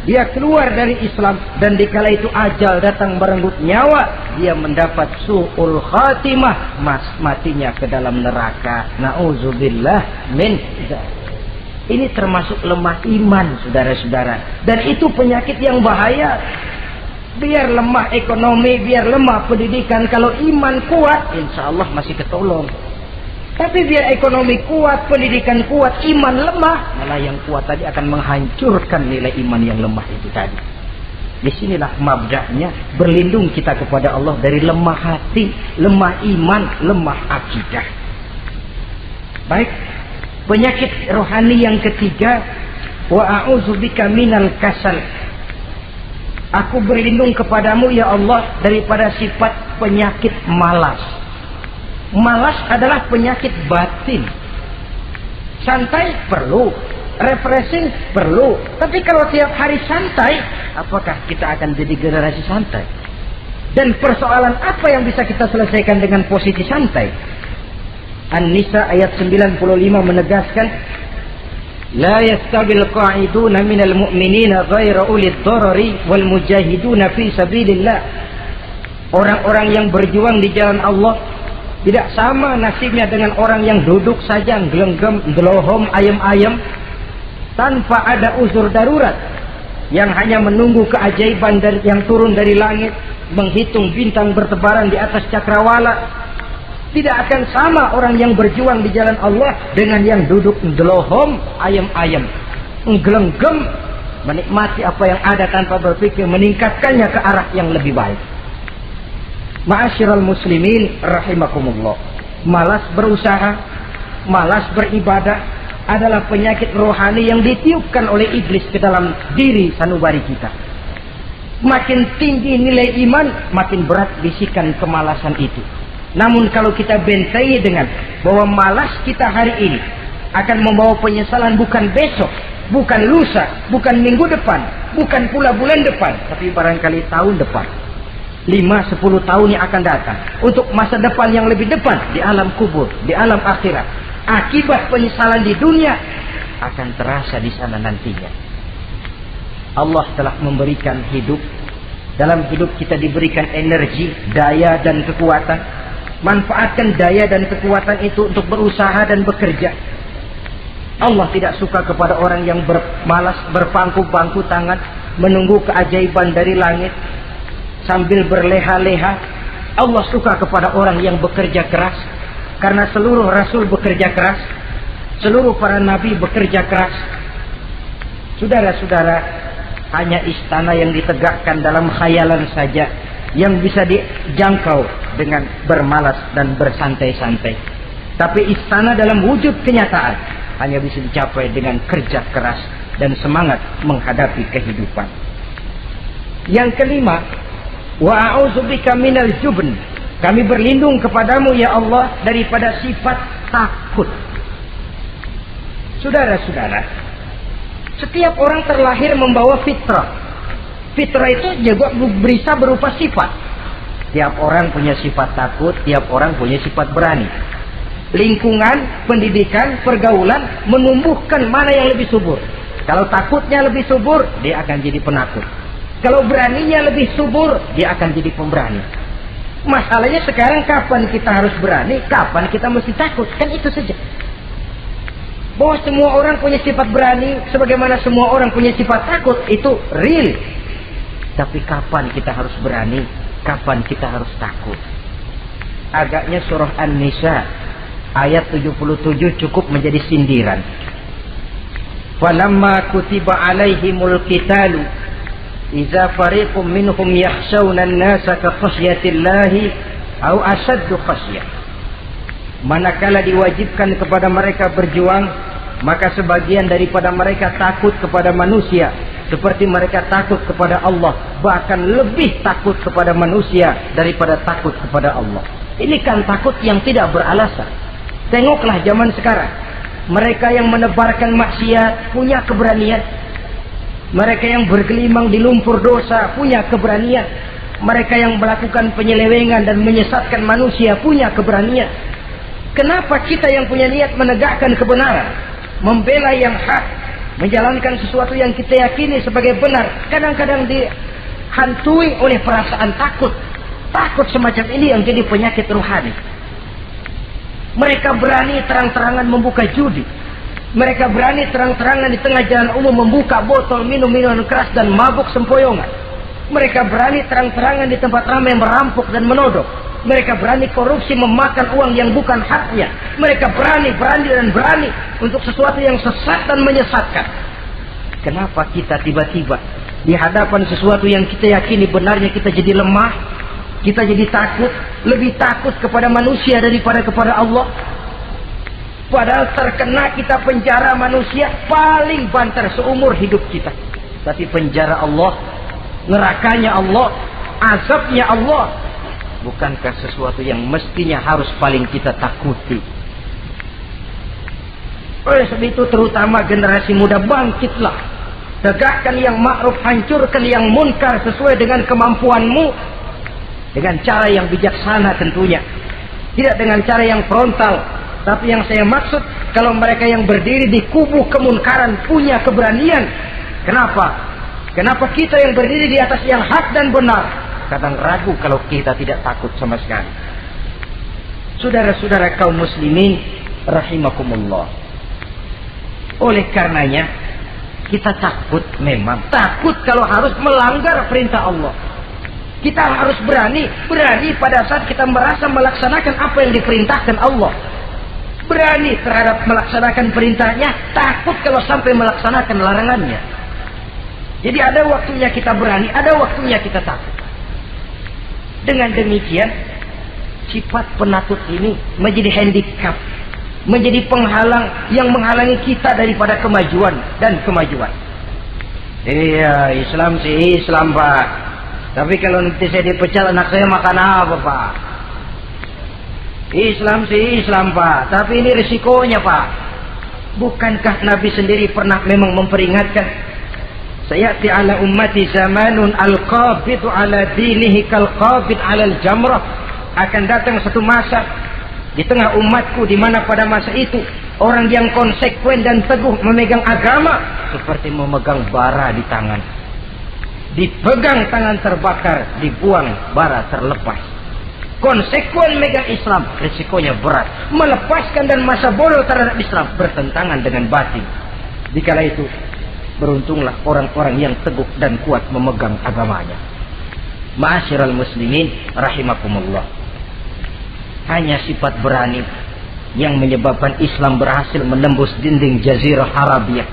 Dia keluar dari Islam dan dikala itu ajal datang merenggut nyawa, dia mendapat su'ul khatimah, matinya ke dalam neraka. Na'udzubillah min dzalik. Ini termasuk lemah iman, saudara-saudara. Dan itu penyakit yang bahaya. Biar lemah ekonomi, biar lemah pendidikan, kalau iman kuat, insya Allah masih ketolong. Tapi biar ekonomi kuat, pendidikan kuat, iman lemah, malah yang kuat tadi akan menghancurkan nilai iman yang lemah itu tadi. Disinilah mabda'nya, berlindung kita kepada Allah dari lemah hati, lemah iman, lemah akidah. Baik, penyakit rohani yang ketiga, wa a'udzubika minal kasal. Aku berlindung kepadamu ya Allah daripada sifat penyakit malas. Malas adalah penyakit batin. Santai perlu, refreshing perlu. Tapi kalau tiap hari santai, apakah kita akan jadi generasi santai? Dan persoalan apa yang bisa kita selesaikan dengan posisi santai? An-Nisa ayat 95 menegaskan, La yastabil qa'iduna minal mu'minina ghaira ulid darari wal mujahiduna fi sabilillah. Orang-orang yang berjuang di jalan Allah tidak sama nasibnya dengan orang yang duduk saja gelenggam, gelohom, ayam-ayam tanpa ada uzur darurat, yang hanya menunggu keajaiban yang turun dari langit, menghitung bintang bertebaran di atas cakrawala. Tidak akan sama orang yang berjuang di jalan Allah dengan yang duduk gelohom, ayam-ayam, gelenggam, menikmati apa yang ada tanpa berpikir meningkatkannya ke arah yang lebih baik. Ma'asyiral muslimin rahimakumullah. Malas berusaha, malas beribadah adalah penyakit rohani yang ditiupkan oleh iblis ke dalam diri sanubari kita. Makin tinggi nilai iman, makin berat bisikan kemalasan itu. Namun kalau kita bentengi dengan bahwa malas kita hari ini akan membawa penyesalan bukan besok, bukan lusa, bukan minggu depan, bukan pula bulan depan, tapi barangkali tahun depan, 5-10 tahun yang akan datang, untuk masa depan yang lebih depan di alam kubur, di alam akhirat. Akibat penyesalan di dunia akan terasa di sana nantinya. Allah telah memberikan hidup. Dalam hidup kita diberikan energi, daya dan kekuatan. Manfaatkan daya dan kekuatan itu untuk berusaha dan bekerja. Allah tidak suka kepada orang yang bermalas, berpangku-pangku tangan menunggu keajaiban dari langit sambil berleha-leha. Allah suka kepada orang yang bekerja keras, karena seluruh rasul bekerja keras, seluruh para nabi bekerja keras. Saudara-saudara, hanya istana yang ditegakkan dalam khayalan saja yang bisa dijangkau dengan bermalas dan bersantai-santai. Tapi istana dalam wujud kenyataan hanya bisa dicapai dengan kerja keras dan semangat menghadapi kehidupan. Yang kelima, wa a'udzubika minal jubn. Kami berlindung kepadamu ya Allah daripada sifat takut. Saudara-saudara, setiap orang terlahir membawa fitrah. Fitrah itu juga bisa berupa sifat. Tiap orang punya sifat takut, tiap orang punya sifat berani. Lingkungan, pendidikan, pergaulan menumbuhkan mana yang lebih subur. Kalau takutnya lebih subur, dia akan jadi penakut. Kalau beraninya lebih subur, dia akan jadi pemberani. Masalahnya sekarang kapan kita harus berani, kapan kita mesti takut, kan itu saja. Bahwa semua orang punya sifat berani, sebagaimana semua orang punya sifat takut, itu real. Tapi kapan kita harus berani, kapan kita harus takut? Agaknya surah An-Nisa ayat 77 cukup menjadi sindiran. Falamma kutiba alaihimul qitalu idza fariqum minhum yakhshawna an-nasa ka khasyatillahi aw ashaddu khasyah. Manakala diwajibkan kepada mereka berjuang, maka sebagian daripada mereka takut kepada manusia seperti mereka takut kepada Allah, bahkan lebih takut kepada manusia daripada takut kepada Allah. Ini kan takut yang tidak beralasan. Tengoklah zaman sekarang, mereka yang menebarkan maksiat punya keberanian, mereka yang bergelimang di lumpur dosa punya keberanian, mereka yang melakukan penyelewengan dan menyesatkan manusia punya keberanian. Kenapa kita yang punya niat menegakkan kebenaran, membela yang hak, menjalankan sesuatu yang kita yakini sebagai benar, kadang-kadang dihantui oleh perasaan takut? Takut semacam ini yang jadi penyakit rohani. Mereka berani terang-terangan membuka judi. Mereka berani terang-terangan di tengah jalan umum membuka botol minum-minuman keras dan mabuk sempoyongan. Mereka berani terang-terangan di tempat ramai merampok dan menodong. Mereka berani korupsi, memakan uang yang bukan haknya. Mereka berani untuk sesuatu yang sesat dan menyesatkan. Kenapa kita tiba-tiba di hadapan sesuatu yang kita yakini benarnya kita jadi lemah, kita jadi takut, lebih takut kepada manusia daripada kepada Allah? Padahal terkena kita penjara manusia paling banter seumur hidup kita. Tapi penjara Allah, nerakanya Allah, azabnya Allah, bukankah sesuatu yang mestinya harus paling kita takuti? Oleh sebab itu terutama generasi muda, bangkitlah. Tegakkan yang ma'ruf, hancurkan yang munkar sesuai dengan kemampuanmu. Dengan cara yang bijaksana tentunya. Tidak dengan cara yang frontal. Tapi yang saya maksud, kalau mereka yang berdiri di kubu kemunkaran punya keberanian. Kenapa? Kenapa kita yang berdiri di atas yang hak dan benar kadang ragu kalau kita tidak takut sama sekali? Saudara-saudara kaum muslimin rahimakumullah. Oleh karenanya kita takut, memang takut kalau harus melanggar perintah Allah. Kita harus berani pada saat kita merasa melaksanakan apa yang diperintahkan Allah. Berani terhadap melaksanakan perintahnya, takut kalau sampai melaksanakan larangannya. Jadi ada waktunya kita berani, ada waktunya kita takut. Dengan demikian, sifat penakut ini menjadi handicap, menjadi penghalang yang menghalangi kita daripada kemajuan dan kemajuan. Iya, Islam sih Islam, Pak. Tapi kalau nanti saya dipecat, anak saya makan apa, Pak? Islam sih Islam, Pak. Tapi ini risikonya, Pak. Bukankah Nabi sendiri pernah memang memperingatkan, sayati ala ummati zamanun al-qabidu ala dinihi kal-qabid ala al-jamrah. Akan datang satu masa di tengah umatku di mana pada masa itu orang yang konsekuen dan teguh memegang agama seperti memegang bara di tangan. Dipegang tangan terbakar, dibuang bara terlepas. Konsekuen megang Islam, risikonya berat. Melepaskan dan masa bodoh terhadap Islam bertentangan dengan batin. Dikala itu beruntunglah orang-orang yang teguh dan kuat memegang agamanya. Ma'asyiral muslimin rahimakumullah. Hanya sifat berani yang menyebabkan Islam berhasil menembus dinding Jazirah Arabia,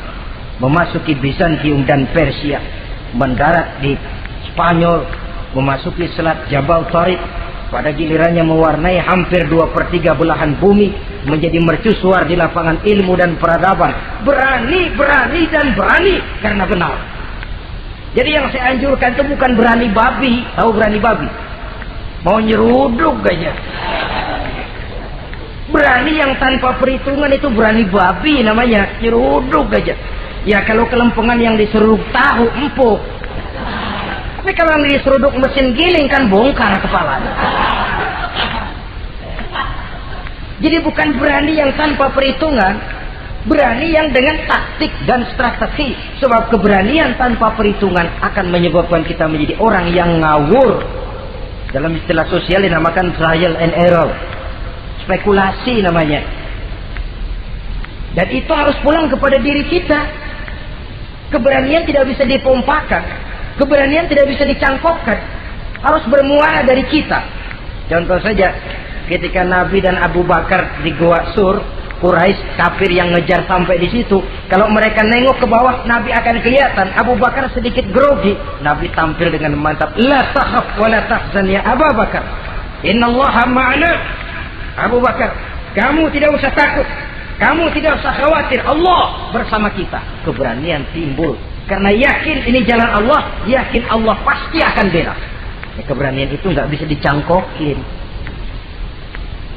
memasuki Bizantium dan Persia, mendarat di Spanyol, memasuki Selat Jabal Tariq, pada gilirannya mewarnai hampir 2/3 belahan bumi, menjadi mercusuar di lapangan ilmu dan peradaban. Berani karena benar. Jadi yang saya anjurkan itu bukan berani babi. Tahu berani babi? Mau nyeruduk aja. Berani yang tanpa perhitungan itu berani babi namanya. Nyeruduk aja. Ya kalau kelempengan yang diseruduk tahu empuk. Tapi kalau yang diseruduk mesin giling kan bongkar kepala. Jadi bukan berani yang tanpa perhitungan, berani yang dengan taktik dan strategi. Sebab keberanian tanpa perhitungan akan menyebabkan kita menjadi orang yang ngawur. Dalam istilah sosial dinamakan trial and error, spekulasi namanya. Dan itu harus pulang kepada diri kita. Keberanian tidak bisa dipompakan, keberanian tidak bisa dicangkokkan, harus bermuara dari kita. Contoh saja, ketika Nabi dan Abu Bakar di Gua Sur, Quraisy kafir yang ngejar sampai di situ, kalau mereka nengok ke bawah, Nabi akan kelihatan. Abu Bakar sedikit grogi, Nabi tampil dengan mantap, la takhaf wa la tahzan ya Abu Bakar, innallaha ma'ana. Abu Bakar, kamu tidak usah takut, kamu tidak usah khawatir, Allah bersama kita. Keberanian timbul karena yakin ini jalan Allah, yakin Allah pasti akan bela. Ya, keberanian itu nggak bisa dicangkokin,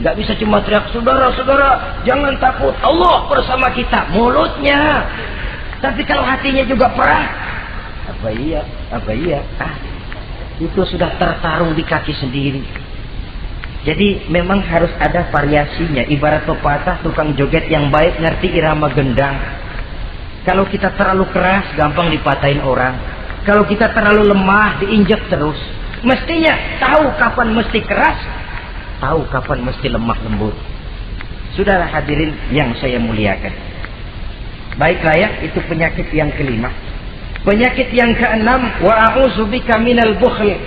nggak bisa cuma teriak, saudara-saudara jangan takut, Allah bersama kita, mulutnya. Tapi kalau hatinya juga perang, apa iya, itu sudah tertarung di kaki sendiri. Jadi memang harus ada variasinya. Ibarat pepatah, tukang joget yang baik ngerti irama gendang. Kalau kita terlalu keras, gampang dipatahin orang. Kalau kita terlalu lemah, diinjak terus. Mestinya tahu kapan mesti keras, tahu kapan mesti lemah lembut. Saudara hadirin yang saya muliakan, baiklah ya, itu penyakit yang kelima. Penyakit yang keenam, wa a'udzubika minal bukhl.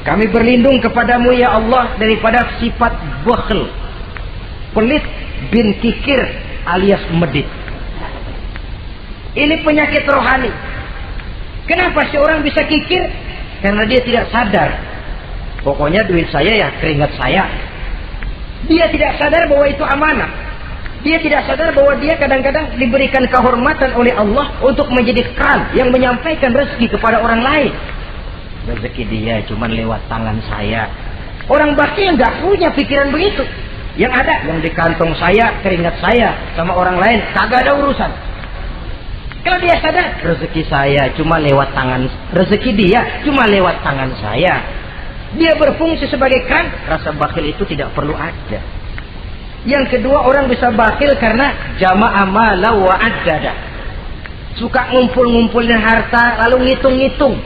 Kami berlindung kepadamu ya Allah daripada sifat bakhl, pelit bin kikir alias medit. Ini penyakit rohani. Kenapa sih orang bisa kikir? Karena dia tidak sadar. Pokoknya duit saya ya keringat saya. Dia tidak sadar bahwa itu amanah. Dia tidak sadar bahwa dia kadang-kadang diberikan kehormatan oleh Allah untuk menjadi keran yang menyampaikan rezeki kepada orang lain. Rezeki dia cuma lewat tangan saya. Orang bakti yang nggak punya pikiran begitu. Yang ada yang di kantong saya, keringat saya sama orang lain, kagak ada urusan. Kalau dia sadar rezeki saya cuma lewat tangan, rezeki dia cuma lewat tangan saya. Dia berfungsi sebagai keran, rasa bakhil itu tidak perlu ada. Yang kedua, orang bisa bakhil karena jama'a mala wa addada. Suka ngumpul-ngumpulin harta lalu ngitung-ngitung.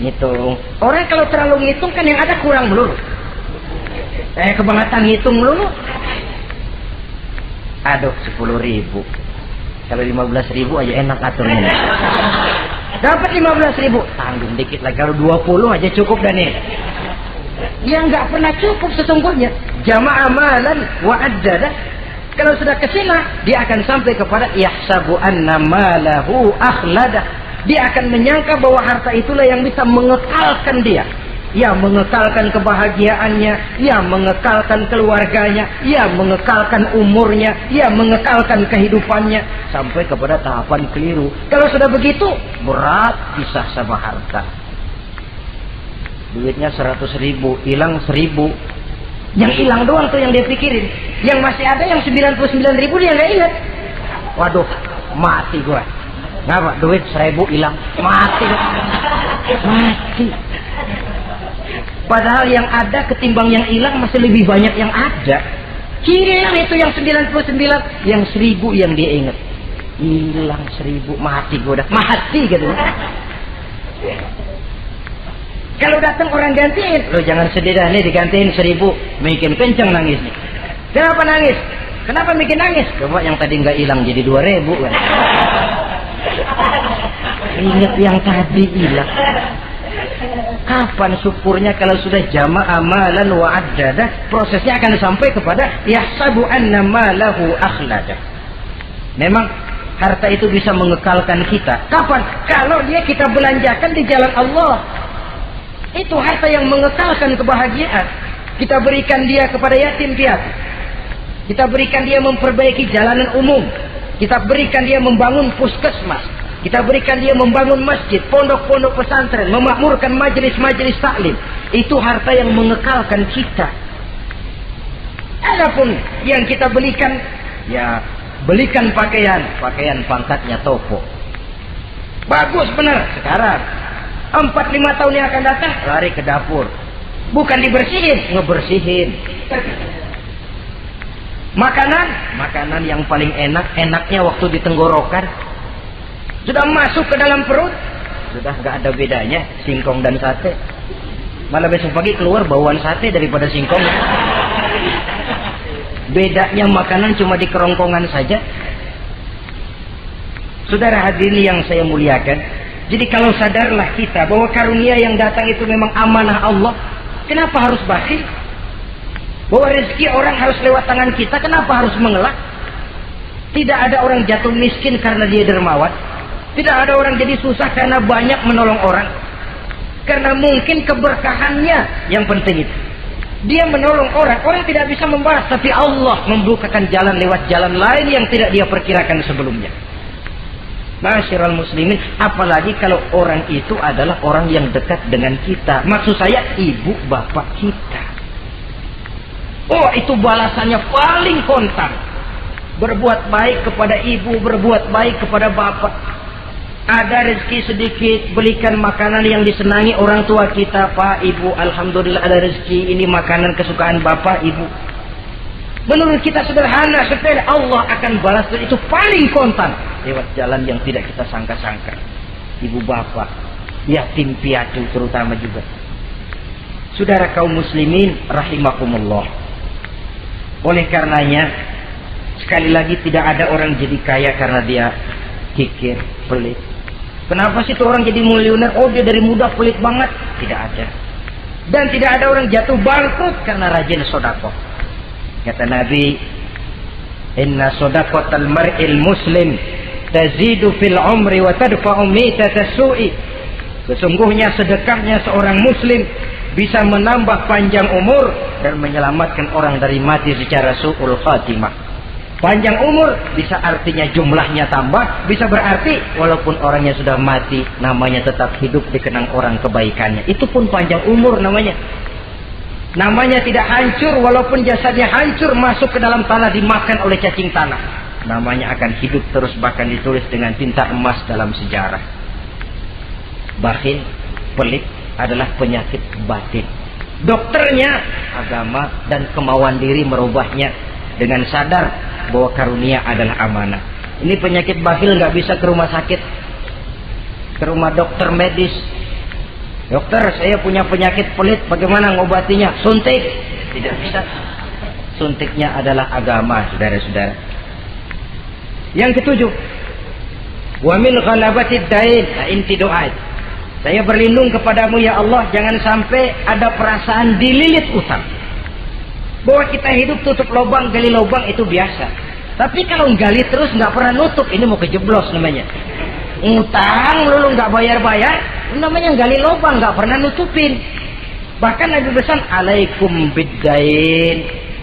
Ngitung. Orang kalau terlalu ngitung kan yang ada kurang melulu. Kebangetan ngitung melulu. Aduh, 10.000. Kalau 15.000 aja enak aturnya. Dapat 15.000, tanggung dikit lagi. Kalau 20 aja cukup dan nih. Yang nggak pernah cukup sesungguhnya. Jama'a malan wa addada. Kalau sudah kesina, dia akan sampai kepada yahsabu anna malahu akhlada. Dia akan menyangka bahwa harta itulah yang bisa mengekalkan dia. Ya, mengekalkan kebahagiaannya, ya mengekalkan keluarganya, ya mengekalkan umurnya, ya mengekalkan kehidupannya sampai kepada tahapan keliru. Kalau sudah begitu, berat pisah sama harta. Duitnya 100.000, hilang 1.000. Yang hilang doang tuh yang dia pikirin. Yang masih ada yang 99.000 dia nggak ingat. Waduh, mati gua. Ngapa? Duit 1.000 hilang, mati. Mati. Padahal yang ada ketimbang yang hilang masih lebih banyak yang ada. Hilang itu yang 99, yang 1.000 yang dia ingat. Hilang 1.000, mati gua udah. Mati gitu. Kalau datang orang gantiin, lo jangan sedih dah nih digantiin 1.000, bikin kenceng nangis nih. Kenapa nangis? Kenapa bikin nangis? Coba yang tadi nggak hilang jadi 2.000 kan. Ingat yang tadi hilang. Kapan syukurnya kalau sudah jama'a malan wa addada? Prosesnya akan sampai kepada yahsabu anna malahu akhlada. Memang harta itu bisa mengekalkan kita. Kapan? Kalau dia kita belanjakan di jalan Allah. Itu harta yang mengekalkan kebahagiaan. Kita berikan dia kepada yatim piatu. Kita berikan dia memperbaiki jalanan umum. Kita berikan dia membangun puskesmas. Kita berikan dia membangun masjid, pondok-pondok pesantren, memakmurkan majelis-majelis taklim. Itu harta yang mengekalkan kita. Adapun yang kita belikan, ya belikan pakaian pangkatnya toko. Bagus benar sekarang. 4-5 tahun yang akan datang lari ke dapur. Bukan dibersihin, ngebersihin. Makanan yang paling enaknya waktu di tenggorokan. Sudah masuk ke dalam perut, sudah nggak ada bedanya singkong dan sate. Malah besok pagi keluar bauan sate daripada singkong. Bedanya makanan cuma di kerongkongan saja. Saudara hadirin yang saya muliakan, jadi kalau sadarlah kita bahwa karunia yang datang itu memang amanah Allah, kenapa harus bakhil? Bahwa rezeki orang harus lewat tangan kita, kenapa harus mengelak? Tidak ada orang jatuh miskin karena dia dermawan. Tidak ada orang jadi susah karena banyak menolong orang. Karena mungkin keberkahannya yang penting itu. Dia menolong orang, orang tidak bisa membalas, tapi Allah membukakan jalan lewat jalan lain yang tidak dia perkirakan sebelumnya. Ma'asyiral muslimin, apalagi kalau orang itu adalah orang yang dekat dengan kita. Maksud saya ibu bapak kita. Oh, itu balasannya paling kontan. Berbuat baik kepada ibu, berbuat baik kepada bapak. Ada rezeki sedikit, belikan makanan yang disenangi orang tua kita. Pak, ibu, alhamdulillah ada rezeki, ini makanan kesukaan bapak, ibu. Menurut kita sederhana, sepele, Allah akan balas itu paling kontan lewat jalan yang tidak kita sangka-sangka. Ibu bapak, yatim piatu terutama juga. Saudara kaum muslimin rahimakumullah. Oleh karenanya, sekali lagi tidak ada orang jadi kaya karena dia kikir, pelit. Kenapa sih tuh orang jadi miliuner? Oh, dia dari muda pelit banget. Tidak ada. Dan tidak ada orang jatuh bangkrut karena rajin sedekah. Kata Nabi, inna sadaqatal mar'il muslim tazidu fil umri wa tadfa'u mitata su'i. Sesungguhnya sedekahnya seorang muslim bisa menambah panjang umur dan menyelamatkan orang dari mati secara su'ul khatimah. Panjang umur bisa artinya jumlahnya tambah, bisa berarti walaupun orangnya sudah mati, namanya tetap hidup dikenang orang kebaikannya. Itu pun panjang umur namanya. Namanya tidak hancur, walaupun jasadnya hancur masuk ke dalam tanah dimakan oleh cacing tanah. Namanya akan hidup terus, bahkan ditulis dengan tinta emas dalam sejarah. Bakhil, pelit adalah penyakit batin. Dokternya agama dan kemauan diri merubahnya dengan sadar bahwa karunia adalah amanah. Ini penyakit bakhil nggak bisa ke rumah sakit, ke rumah dokter medis. Dokter, saya punya penyakit pelit, bagaimana ngobatinya? Suntik. Tidak bisa. Suntiknya adalah agama, saudara-saudara. Yang ketujuh, wa min ghalabatid dain, inti doa. Saya berlindung kepadamu ya Allah, jangan sampai ada perasaan dililit utang. Bahwa kita hidup tutup lubang, gali lubang itu biasa. Tapi kalau gali terus nggak pernah nutup, ini mau kejeblos namanya. Ngutang lalu nggak bayar-bayar, namanya gali lubang, nggak pernah nutupin. Bahkan Nabi pesan, alaikum biddain,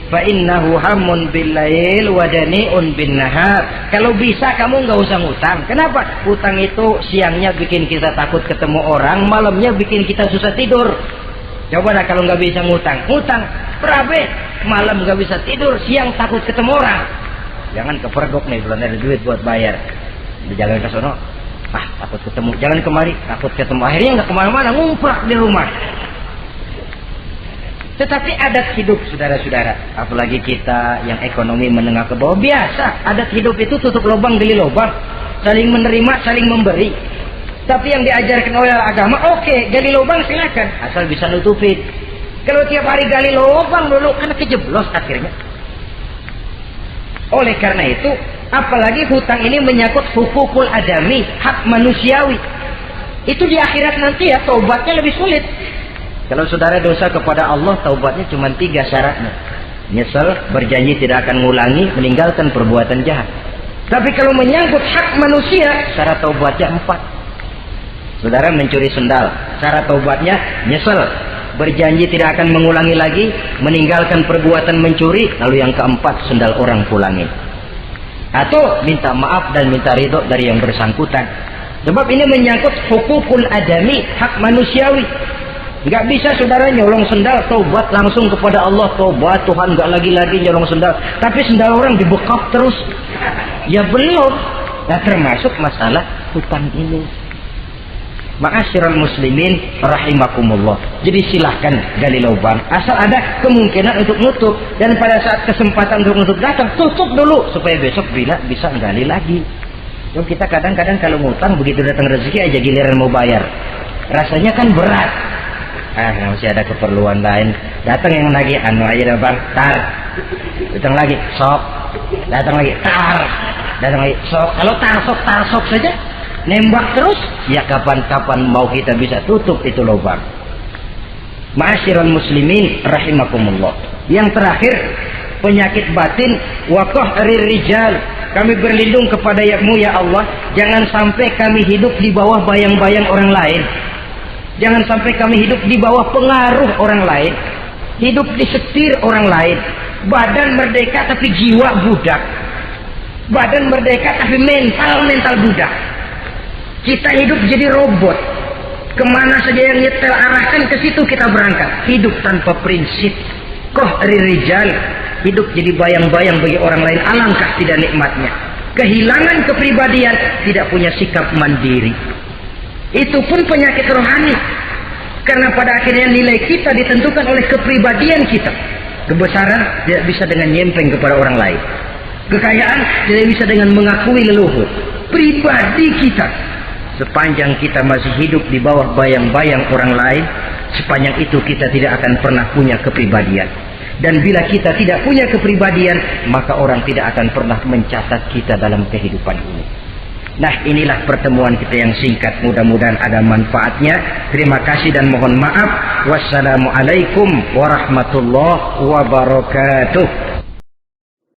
fa innahu hamun billail wa dani'un bin nahar. Kalau bisa kamu nggak usah ngutang. Kenapa? Utang itu siangnya bikin kita takut ketemu orang, malamnya bikin kita susah tidur. Coba dah kalau nggak bisa ngutang, berabe, malam nggak bisa tidur, siang takut ketemu orang. Jangan kepergok nih, belum ada duit buat bayar. Di jalan ke sono, takut ketemu. Jangan kemari, takut ketemu. Akhirnya nggak kemana-mana, ngumprak di rumah. Tetapi adat hidup, saudara-saudara, apalagi kita yang ekonomi menengah ke bawah, biasa. Adat hidup itu tutup lubang, gali lubang, saling menerima, saling memberi. Tapi yang diajarkan oleh agama, oke, gali lubang silakan, asal bisa nutupin. Kalau tiap hari gali lubang dulu, kan kejeblos akhirnya. Oleh karena itu, apalagi hutang ini menyangkut hukukul adami, hak manusiawi. Itu di akhirat nanti ya, taubatnya lebih sulit. Kalau saudara dosa kepada Allah, taubatnya cuma 3 syaratnya. Nyesel, berjanji tidak akan mengulangi, meninggalkan perbuatan jahat. Tapi kalau menyangkut hak manusia, syarat taubatnya 4. Saudara mencuri sendal, cara taubatnya nyesel, berjanji tidak akan mengulangi lagi, meninggalkan perbuatan mencuri, lalu yang keempat, sendal orang pulangin. Atau minta maaf dan minta ridho dari yang bersangkutan. Sebab ini menyangkut hukukul adami, hak manusiawi. Nggak bisa saudara nyolong sendal, taubat langsung kepada Allah, taubat Tuhan, nggak lagi-lagi nyolong sendal. Tapi sendal orang dibekap terus, ya belum. Nah, termasuk masalah hutang ini. Ma'asyiral muslimin rahimakumullah. Jadi silahkan gali lubang, asal ada kemungkinan untuk nutup. Dan pada saat kesempatan untuk nutup datang, tutup dulu supaya besok bila bisa gali lagi. Jadi kita kadang-kadang kalau ngutang, begitu datang rezeki aja giliran mau bayar, rasanya kan berat. Masih ada keperluan lain. Datang yang lagi, aja bang, tar. Datang lagi, sok. Datang lagi, tar. Datang lagi, sok. Kalau tar sok saja, nembak terus, ya kapan-kapan mau kita bisa tutup itu lubang. Ma'asyiral muslimin rahimakumullah. Yang terakhir, penyakit batin, waqah rijal. Kami berlindung kepada-Mu ya Allah, jangan sampai kami hidup di bawah bayang-bayang orang lain. Jangan sampai kami hidup di bawah pengaruh orang lain, hidup disetir orang lain. Badan merdeka tapi jiwa budak. Badan merdeka tapi mental budak. Kita hidup jadi robot. Kemana saja yang nyetel arahkan, ke situ kita berangkat. Hidup tanpa prinsip. Rijal, hidup jadi bayang-bayang bagi orang lain. Alangkah tidak nikmatnya. Kehilangan kepribadian, tidak punya sikap mandiri. Itu pun penyakit rohani. Karena pada akhirnya nilai kita ditentukan oleh kepribadian kita. Kebesaran tidak bisa dengan nyempeng kepada orang lain. Kekayaan tidak bisa dengan mengakui leluhur. Pribadi kita, sepanjang kita masih hidup di bawah bayang-bayang orang lain, sepanjang itu kita tidak akan pernah punya kepribadian. Dan bila kita tidak punya kepribadian, maka orang tidak akan pernah mencatat kita dalam kehidupan ini. Nah, inilah pertemuan kita yang singkat, mudah-mudahan ada manfaatnya. Terima kasih dan mohon maaf. Wassalamualaikum warahmatullahi wabarakatuh.